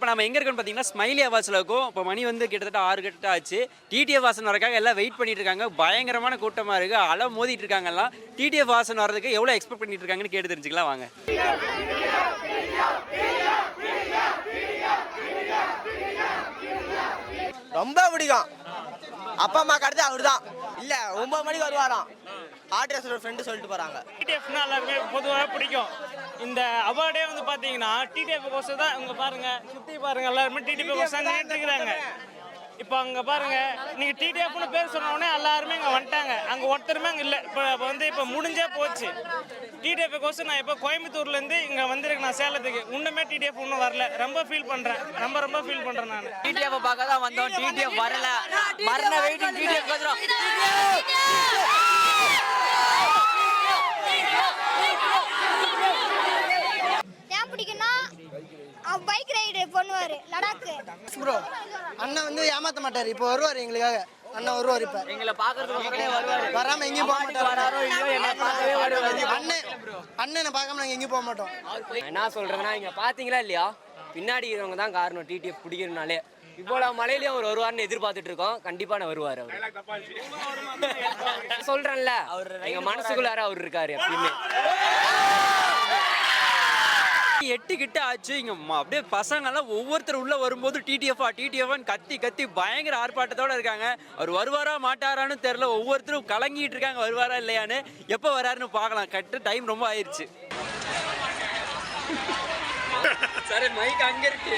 நம்ம எங்கே இருக்கோம்னு பார்த்தீங்கன்னா ஸ்மைலி அவாஸில் இருக்கும். இப்போ மணி வந்து கிட்டத்தட்ட 6 கிட்ட ஆச்சு. டிடிஎஃப் வாசன் வரக்காக எல்லாம் வெயிட் பண்ணிட்டு இருக்காங்க. பயங்கரமான கூட்டமாக இருக்குது. அலை மோதிட்டு இருக்காங்க எல்லாம். டிடிஎஃப் வாசன் வரதுக்கு எவ்வளோ எக்ஸ்பெக்ட் பண்ணிட்டு இருக்காங்கன்னு கேட்டு தெரிஞ்சுக்கலாம் வாங்க. ரொம்ப பிடிக்கும். அப்பா அம்மா கடத்து அவர் தான் இல்ல 9 மணிக்கு வருவாராம். ஆர்டிஎஸ் ஃப்ரெண்டு சொல்லிட்டு போறாங்க. டிடிஎஃப்னா எல்லாருமே பொதுவாக பிடிக்கும். இந்த அவார்டே வந்து பார்த்தீங்கன்னா டிடிஎஃப் கோர்ஸ் தான். இங்கே பாருங்க, சுற்றி பாருங்க, எல்லாருமே டிடிஎஃப் கோர்ஸ் தான் நின்றுக்கிறாங்க. இப்போ அங்கே பாருங்க, நீங்கள் டிடிஎஃப்னு பேர் சொன்ன உடனே எல்லாருமே இங்கே வந்துட்டாங்க. அங்கே ஒருத்தருமே அங்கே இல்லை. இப்போ முடிஞ்சே போச்சு டிடிஎஃப் கோர்ஸ். நான் இப்போ கோயம்புத்தூர்லேருந்து இங்கே வந்திருக்கேன், நான் சேலத்துக்கு. இன்னுமே டிடிஎஃப் இன்னும் வரல. ரொம்ப ஃபீல் பண்ணுறேன், ரொம்ப ஃபீல் பண்ணுறேன். நான் டிடிஎஃப் பார்க்க தான் வந்தோம். டிடிஎஃப் வரல. மரண வெயிட்டிங். டிடிஎஃப் வந்துடும். ஏன் பிடிக்கும்னா பைக் ரைடு பண்ணுவாரு லடாக்கு. ப்ரோ அண்ணன் வந்து ஏமாத்த மாட்டாரு. இப்போ வருவார் எங்களுக்காக. அண்ணன் வருவார். இப்போ எங்களை பார்க்கறதுக்கு வருவாரு. வராம எங்கேயும் போக மாட்டாரு. அண்ணனை பார்க்காம நாங்கள் எங்கேயும் போக மாட்டோம். என்ன சொல்றேன்னா, இங்க பாத்தீங்களா இல்லையா, பின்னாடி இருக்கிறவங்க தான் காரணம். டிடிஎஃப் பிடிக்கிறதுனாலே இப்போ மலையிலயும் அவர் வருவார்னு எதிர்பார்த்துட்டு இருக்கோம். கண்டிப்பா நான் வருவாரு. அவர் சொல்றேன்ல, எங்க மனசுக்குள்ளார அவர் இருக்காரு எப்பயுமே. 8 கிட்ட ஆச்சு. இங்கே அப்படியே பசங்கள்லாம் ஒவ்வொருத்தர் உள்ளே வரும்போது டிடிஎஃப்னு கத்தி பயங்கர ஆர்ப்பாட்டத்தோடு இருக்காங்க. அவர் வருவாரா மாட்டாரான்னு தெரில. ஒவ்வொருத்தரும் கலங்கிட்டு இருக்காங்க வருவாரா இல்லையான்னு. எப்போ வராருன்னு பார்க்கலாம். கரெக்டாக டைம் ரொம்ப ஆயிடுச்சு. சரி, மைக் அங்கே இருக்கு.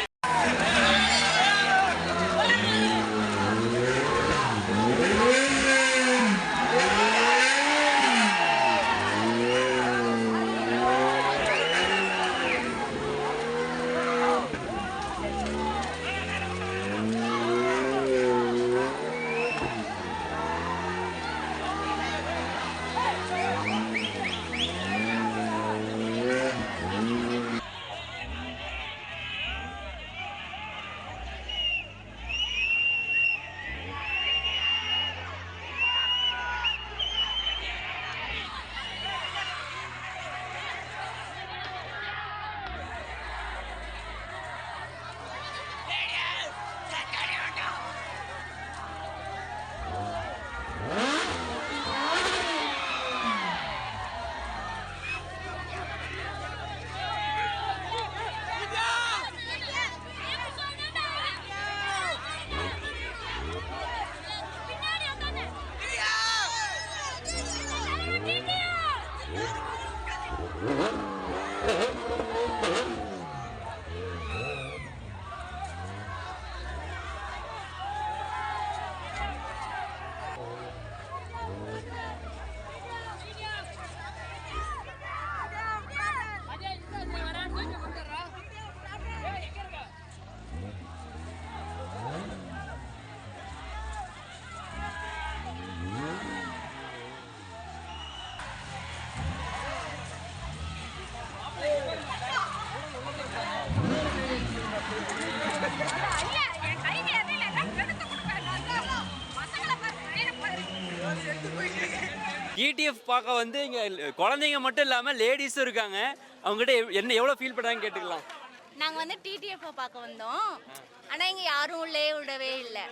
டிடிஎஃப் பார்க்க வந்து இங்கே குழந்தைங்க மட்டும் இல்லாமல் லேடிஸும் இருக்காங்க. அவங்ககிட்ட என்ன எவ்வளோ ஃபீல் பண்ணுறாங்கன்னு கேட்டுக்கலாம். நாங்கள் வந்து டிடிஎஃப் பார்க்க வந்தோம். ஆனால் இங்கே யாரும் விடவே இல்லை.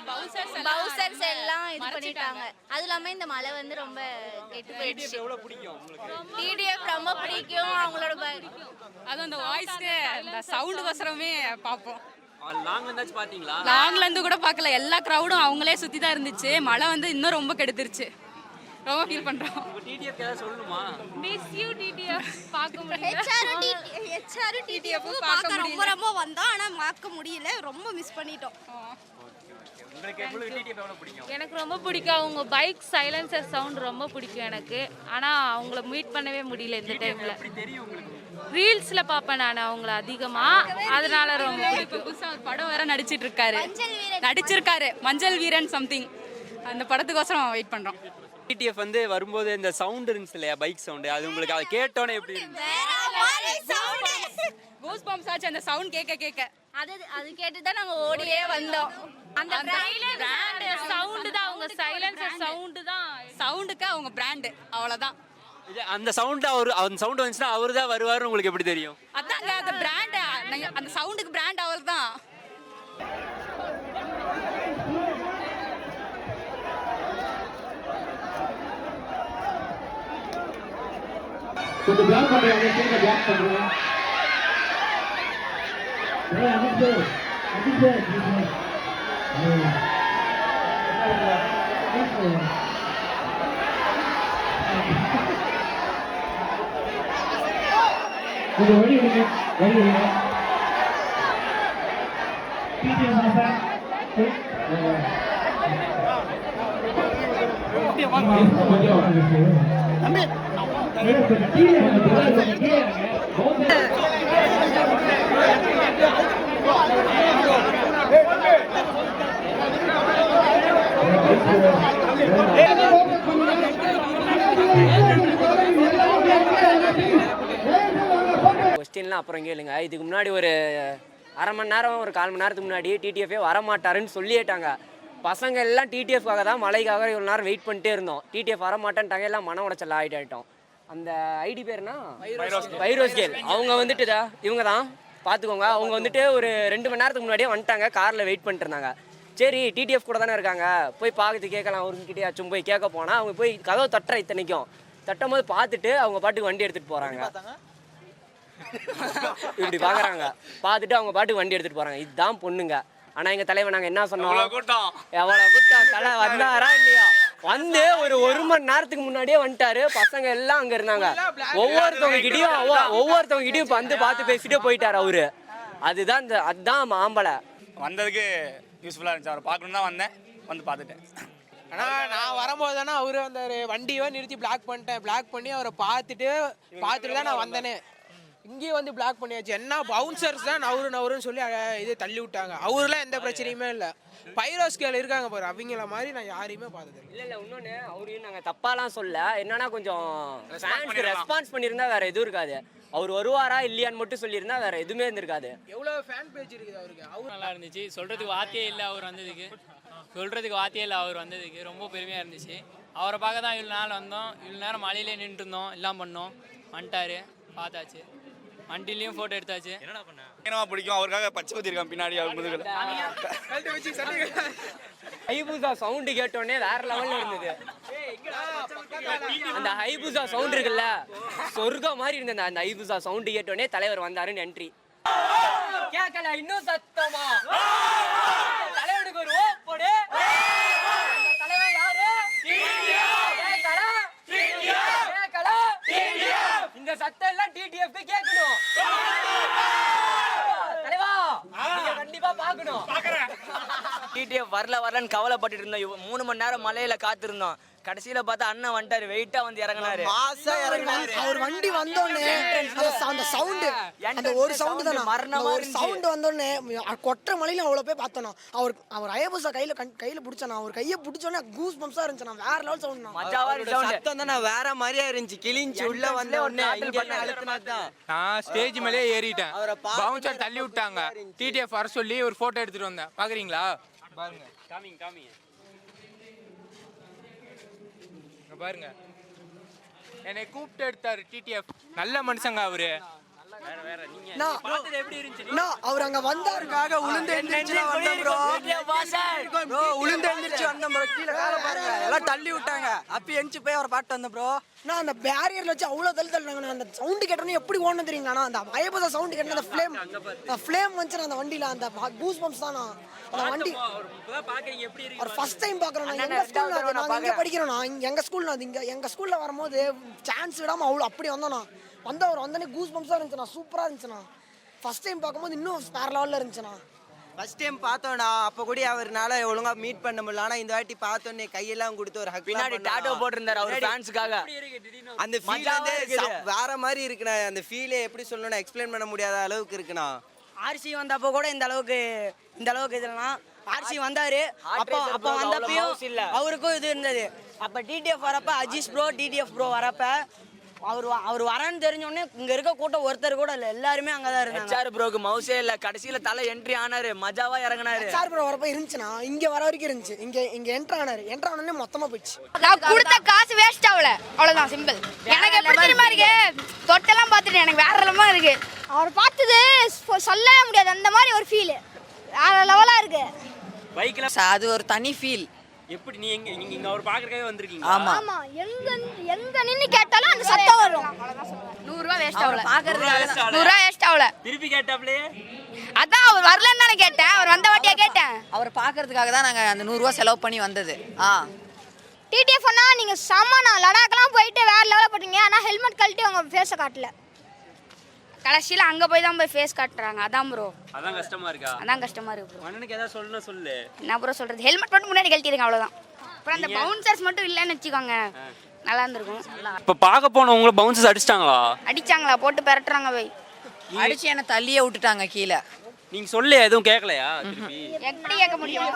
பவுசர்ஸ் எல்லாம் இது பண்ணிட்டாங்க. அது இல்லாமல் இந்த மழை வந்து ரொம்ப கெட்டு போயிடுச்சு. எவ்வளோ பிடிக்கும் உங்களுக்கு? டிடிஎஃப் ரொம்ப பிடிக்கும். அவங்களோட அதுவும் அந்த வாய்ஸ்க்கு அந்த சவுண்டு கோசரமே பார்ப்போம். லாங்ல இருந்தாச்சு பார்த்தீங்களா? லாங்ல இருந்து கூட பார்க்கல. எல்லா க்ரௌடும் அவங்களே சுற்றி தான் இருந்துச்சு. மழை வந்து இன்னும் ரொம்ப கெடுத்துருச்சு. ரொம்ப ஃபீல் பண்றோம். டிடிஎஃப் ஏதாவது சொல்லணுமா? மிஸ் யூ டிடிஎஃப் பார்க்க முடியல. ஹெச்ஆர் டிடிஎஃப் பார்க்க ரொம்ப வந்தோம். ஆனா பார்க்க முடியல. ரொம்ப மிஸ் பண்ணிட்டோம். உங்களுக்கு எவ்வளவு டிடிஎஃப் எவ்வளவு பிடிக்கும்? எனக்கு ரொம்ப பிடிக்கும். அவங்க பைக் சைலன்சர் சவுண்ட் ரொம்ப பிடிக்கும் எனக்கு. ஆனா அவங்கள மீட் பண்ணவே முடியல இந்த டைம்ல. எப்படி தெரியும் உங்களுக்கு? ரீல்ஸ்ல பாப்பேன் நான் அவங்கள அதிகமா. அதனால ரொம்ப பிடிக்கும். புதுசா ஒரு படம் வேற நடிச்சிருக்காரு. மஞ்சள் வீரன் சம்திங். அந்த படத்துக்கோசரம் வெயிட் பண்றோம். டிடிஎஃப் வந்து வரும்போது இந்த சவுண்ட் இருந்துச்சு இல்லையா, பைக் சவுண்டு, அது உங்களுக்கு அதை கேட்டோன்னே எப்படி இருந்துச்சு? கூஸ் பம்ப்ஸ் ஆச்சு அந்த சவுண்ட் கேட்க. அது கேட்டு தான் நாங்கள் ஓடியே வந்தோம். அந்த பிராண்ட் சவுண்ட் தான், அவங்க சைலன்சர் சவுண்ட் தான். சவுண்டுக்கு அவங்க பிராண்ட், அவ்வளவுதான். அந்த சவுண்ட் அந்த சவுண்ட் வந்துச்சுன்னா அவரு தான் வருவாரு. உங்களுக்கு எப்படி தெரியும்? அதாங்க அந்த பிராண்ட், அந்த சவுண்டுக்கு பிராண்ட் அவர் தான். கொஞ்சம் பிளாக் பண்றாங்க, சீக்கிரம் பிளாக் பண்றீங்க. கொஞ்சம் வழி விடுங்க, வழி விடுங்க. கொஸ்டின்லாம் அப்புறம் கேளுங்க. இதுக்கு முன்னாடி ஒரு அரை மணி நேரம் ஒரு 1/4 மணி நேரத்துக்கு முன்னாடி டிடிஎஃபே வரமாட்டாருன்னு சொல்லிட்டாங்க. பசங்க எல்லாம் டிடிஎஃப்காக தான் மழைக்காக இவ்வளோ நேரம் வெயிட் பண்ணிட்டே இருந்தோம். டிடிஎஃப் வரமாட்டேன்ட்டாங்க, எல்லாம் மன உடைச்சல் ஆகிட்டோம். அந்த ஐடி பேர்னா வைரோஸ் கேல். அவங்க வந்துட்டுதா இவங்க தான் பார்த்துக்கோங்க. அவங்க வந்துட்டு ஒரு 2 மணி நேரத்துக்கு முன்னாடியே வந்துட்டாங்க, காரில் வெயிட் பண்ணிட்டு இருந்தாங்க. சரி டிடிஎஃப் கூட தானே இருக்காங்க, போய் பார்த்து கேட்கலாம் அவருக்கிட்டேயாச்சும் போய் கேட்க போனால் அவங்க போய் கதவை தட்டுற இத்தனைக்கும் தட்டும் போது பார்த்துட்டு அவங்க பாட்டுக்கு வண்டி எடுத்துகிட்டு போகிறாங்க. இப்படி பார்க்குறாங்க, பார்த்துட்டு அவங்க பாட்டுக்கு வண்டி எடுத்துகிட்டு போகிறாங்க. இதுதான் பொண்ணுங்க. ஆனால் எங்கள் தலைவர் நாங்கள் என்ன சொன்னோம், எவ்வளோ கூட்டம் தலை வந்தாரா இல்லையா, வந்து ஒரு மணி நேரத்துக்கு முன்னாடியே வந்துட்டாரு. பசங்க எல்லாம் அங்கே இருந்தாங்க. ஒவ்வொருத்தவங்க கிட்டயும் வந்து பார்த்து பேசிட்டு போயிட்டாரு அவரு. அதுதான் மாம்பழை. வந்ததுக்கு யூஸ்ஃபுல்லாக இருந்துச்சு. அவரை பார்க்கணும் தான் வந்தேன், வந்து பார்த்துட்டேன். ஆனால் நான் வரும்போது தானே அவரு அந்த வண்டியை நிறுத்தி பிளாக் பண்ணிட்டேன். பிளாக் பண்ணி அவரை பார்த்துட்டு தான் நான் வந்தேனே. இங்கேயும் வந்து பிளாக் பண்ணியாச்சு. என்ன பவுன்சர்ஸ் தான் நவருன்னு சொல்லி இது தள்ளி விட்டாங்க. அவருலாம் எந்த பிரச்சனையுமே இல்லை. பைரோஸ் கேள் இருக்காங்க பாரு, அவங்கள மாதிரி நான் யாரையுமே பார்த்தது இல்லை. இன்னொன்று அவரையும் நாங்கள் தப்பாலாம் சொல்ல, என்னன்னா கொஞ்சம் ரெஸ்பான்ஸ் பண்ணியிருந்தா வேற எதுவும் இருக்காது. அவர் வருவாரா இல்லையான்னு மட்டும் சொல்லியிருந்தா வேற எதுவுமே இருந்திருக்காது. எவ்வளோ ஃபேன் பேஜ் இருக்குது அவருக்கு. அவர் நல்லா இருந்துச்சு. சொல்கிறதுக்கு வார்த்தையே இல்லை அவர் வந்ததுக்கு. ரொம்ப பெருமையாக இருந்துச்சு. அவரை பார்க்க தான் இவ்வளோ நாள் வந்தோம். இவ்வளோ நேரம் மழையிலே நின்றுட்டு இருந்தோம், எல்லாம் பண்ணோம். வந்துட்டாரு, பார்த்தாச்சு, வண்டிலையும் ஃபோட்டோ எடுத்தாச்சு. என்னடா பண்ண பிடிக்கும். அவருக்காக பச்சை குத்தி இருக்கான் பின்னாடி. அவர் முதுகுல ஹைபூசா சவுண்டு கேட்டோடனே வேற லெவல்ல இருந்தது. அந்த ஹைபூசா சவுண்ட் இருக்குல்ல, சொர்க்கம் மாதிரி இருந்தது. அந்த ஹைபூசா சவுண்டு கேட்டோடனே தலைவர் வந்தாருன்னு என்ட்ரி. கேட்கல இன்னும் சத்தமா தலைவனுக்கு ஒரு ஓப்போடு. தலைவர் யாரு? இந்த சத்தம் எல்லாம் டிடிஎஃப்க்கு கேட்கணும். தலைவா நீங்க கண்டிப்பா பார்க்கணும். டிடிஎஃப் வரலன்னு கவலைப்பட்டு இருந்தோம். 3 மணி நேரம் மலையில காத்திருந்தோம். கடைசியில பார்த்தா அண்ணன் வந்துட்டாரு, வெயிட்டா வந்து இறங்கினாரு. அவர் வண்டி வந்தோடனே அந்த சவுண்டு, அந்த ஒரு சவுண்டு தான் ஒரு சவுண்டு வந்தோடனே கொற்ற மலையில அவ்வளோ போய் பார்த்தோம். அவர் ஹயபுசா கையில பிடிச்சானா, அவர் கையை பிடிச்சோன்னே கூஸ் பம்ப்ஸா இருந்துச்சு. வேற லெவல் சவுண்ட், மஜாவா இருந்துச்சு. சத்தம் தானே வேற மாதிரியா இருந்துச்சு. கிழிஞ்சு உள்ள வந்து நான் ஸ்டேஜ் மேலே ஏறிட்டேன். பவுன்சர் தள்ளி விட்டாங்க. டிடிஎஃப் வர சொல்லி ஒரு போட்டோ எடுத்துட்டு வந்தேன். பாக்குறீங்களா? பாருங்க, காமிங்க. பாருங்க, என்னை கூப்பிட்டு எடுத்தாரு டிடிஎஃப். நல்ல மனுஷங்க அவரு. அவர் அங்க வந்தாருக்காக உளுந்து எழுந்திரிச்சு வந்தோம் ப்ரோ. உளுந்து எழுந்திரிச்சு வந்தோம் ப்ரோ. கீழே காலை பாருங்க, எல்லாம் தள்ளி விட்டாங்க. அப்பி எஞ்சி போய் அவரை பாட்டு வந்தேன் ப்ரோ. நான் அந்த பேரியர்ல வச்சு அவ்வளோ தள்ளினாங்க. அந்த சவுண்டு கேட்டோன்னே எப்படி ஓடணும் தெரியுங்களா? அந்த ஹயபுசா சவுண்டு கேட்டோன்னே அந்த ஃப்ளேம் வந்துச்சு அந்த வண்டியில. அந்த கூஸ் பம்ப்ஸ் தானா அந்த வண்டி. அவர் ஃபர்ஸ்ட் டைம் பார்க்குறோம். நாங்கள் இங்கே படிக்கிறோம்ண்ணா, எங்கள் ஸ்கூல்ல அது இங்கே எங்கள் ஸ்கூலில் வரும்போது சான்ஸ் விடாமல் அவ்வளோ அப்படி வந்தோண்ணா. அவர் வந்தோடனே கூஸ் பம்ப்ஸாக இருந்துச்சுண்ணா, சூப்பராக இருந்துச்சுண்ணா. ஃபர்ஸ்ட் டைம் பார்க்கும்போது இன்னும் வேற லெவலில் இருந்துச்சுண்ணா. ஃபர்ஸ்ட் டைம் பார்த்தோன்னா அப்போ கூட அவர்னால ஒழுங்காக மீட் பண்ண முடியல. ஆனால் இந்த வாட்டி பார்த்தோன்னே கையெல்லாம் கொடுத்து ஒரு ஹக் பின்னாடி டாட்டோ போட்டிருந்தாரு அவர் ஃபேன்ஸுக்காக. அந்த ஃபீல் வந்து வேற மாதிரி இருக்குண்ணா. அந்த ஃபீலே எப்படி சொல்லணும்னா எக்ஸ்பிளைன் பண்ண முடியாத அளவுக்கு இருக்குண்ணா. ஆர்சி வந்தப்போ கூட இந்த அளவுக்கு இதெல்லாம் ஆர்சி வந்தாரு. அப்போ வந்தப்பையும் அவருக்கும் இது இருந்தது. அப்போ டிடிஎஃப் வரப்ப அஜீஷ் ப்ரோ, டிடிஎஃப் ப்ரோ வரப்ப அவர் வரன்னு தெரிஞ்சோடனே இங்க இருக்க கூட்டம் ஒருத்தர் கூட இல்ல, எல்லாருமே அங்கதான் இருந்தாங்க. ஹெச்ஆர் ப்ரோக்கு மவுஸே இல்ல, கடைசியில தலை என்ட்ரி ஆனாரு, மஜாவா இறங்கினாரு. ஹெச்ஆர் ப்ரோ வரப்ப இருந்துச்சுன்னா இங்க வர வரைக்கும் இருந்துச்சு. இங்க என்ட்ரு ஆனாரு. என்ட்ரு ஆனோடனே மொத்தமா போயிடுச்சு. நான் கொடுத்த காசு வேஸ்ட் ஆகல, அவ்வளவுதான் சிம்பிள். எனக்கு எப்படி தெரியுமா இருக்கு, தொட்டெல்லாம் பார்த்துட்டு எனக்கு வேற லெவலா இருக்கு. அவர் பார்த்தது சொல்லவே முடியாது, அந்த மாதிரி ஒரு ஃபீல் வேற லெவலா இருக்கு. பைக்ல அது ஒரு தனி ஃபீல். எப்படி நீங்க இங்க அவர் பாக்குறதுக்காக வந்திருக்கீங்க? ஆமா எங்க நின்னு கேட்டாலும் அந்த சத்தம் வரும். 100 ரூபாய் வேஸ்ட் ஆகல. பாக்குறதுக்காக 100 ரூபாய் வேஸ்ட் ஆகல. திருப்பி கேட்டாப்லயே அதான் அவர் வரலன்னு தானே கேட்டேன். அவர் வந்த வாட்டியா கேட்டேன். அவர் பாக்குறதுக்காக தான் நாங்க அந்த 100 ரூபாய் செலவு பண்ணி வந்தது. டிடிஎஃப் அண்ணா நீங்க சாமானா லடாக்லாம் போயிட்டு வேற லெவல்ல போட்டீங்க. ஆனா ஹெல்மெட் கழட்டி உங்க ஃபேஸை காட்டல. கடைசியில அங்க போய் தான் ஃபேஸ் காட்டுறாங்க. அதான் ப்ரோ. அதான் கஷ்டமா இருக்கா? அதான் கஷ்டமா இருக்கு ப்ரோ. அண்ணனுக்கு ஏதாவது சொல்லணும் சொல்லு. என்ன ப்ரோ சொல்றது? ஹெல்மெட் மட்டும் முன்னாடி கழட்டிடுங்க அவ்வளவுதான். அப்புறம் அந்த பவுன்சர்ஸ் மட்டும் இல்லன்னு வெச்சுக்கோங்க. நல்லா இருந்திருக்கும். இப்ப பார்க்க போனவங்கள பவுன்சர்ஸ் அடிச்சிட்டாங்களா? அடிச்சாங்களா? போட்டு பெரட்டுறாங்க போய். அடிச்சு என்ன தள்ளியே விட்டுட்டாங்க கீழே. நீங்க சொல்ல எதுவும் கேட்கலையா? திருப்பி எப்படி கேட்க முடியும்?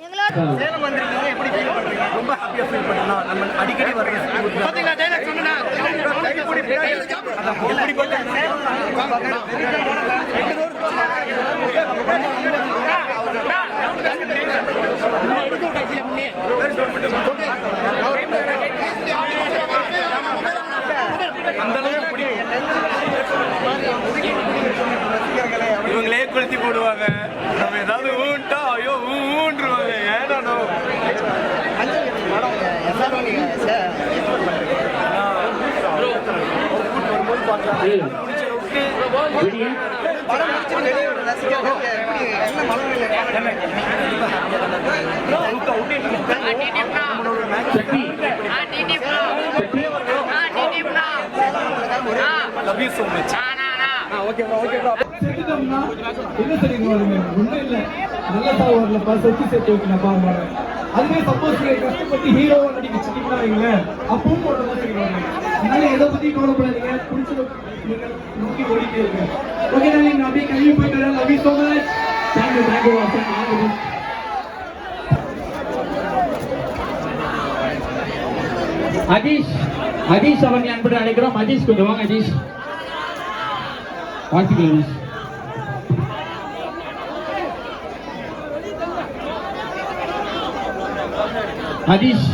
எங்களோட சேலம் வந்திருக்கீங்க, எப்படி ஃபீல் பண்றீங்க? ரொம்ப ஹாப்பியா ஃபீல் பண்ணா நம்ம அடிக்கடி வர்றோம். பாத்தீங்களா டைலாக் சொன்னா இவங்களே கொளுத்தி போடுவாங்க. நம்ம ஏதாவது ஊன்ட்டா ஐயோ ஊன்றுவாங்க. ஏன்னா லவ் யூ சோ மச். ஓகேப்பா ஓகேப்பா. செத்துட்டோம்னா என்ன தெரியுமா ஒன்றும் இல்லை, நல்ல சாவு வரலப்பா, சொத்து சேர்த்து வைக்கலப்பா பாருங்க. அதுவே சப்போஸ் நீங்க கஷ்டப்பட்டு ஹீரோவா நடிக்க வச்சுட்டீங்கன்னா வைங்களேன், அப்பவும் போட மாட்டேங்கிறாங்க. அதனால எதை பத்தி கவலைப்படாதீங்க, பிடிச்சத நீங்க நோக்கி ஓடிட்டே இருங்க. ஓகே நீங்க அப்படியே கல்வி போயிட்டு வரேன். Love you so much. Thank you Ajeesh அவர்கள் அன்புடன் அழைக்கிறோம். அஜீஷ் கொஞ்சம் வாங்க. அஜீஷ் வாழ்த்துக்கள். அஜீஷ்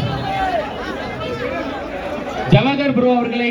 ஜவஹர் ப்ரோ அவர்களை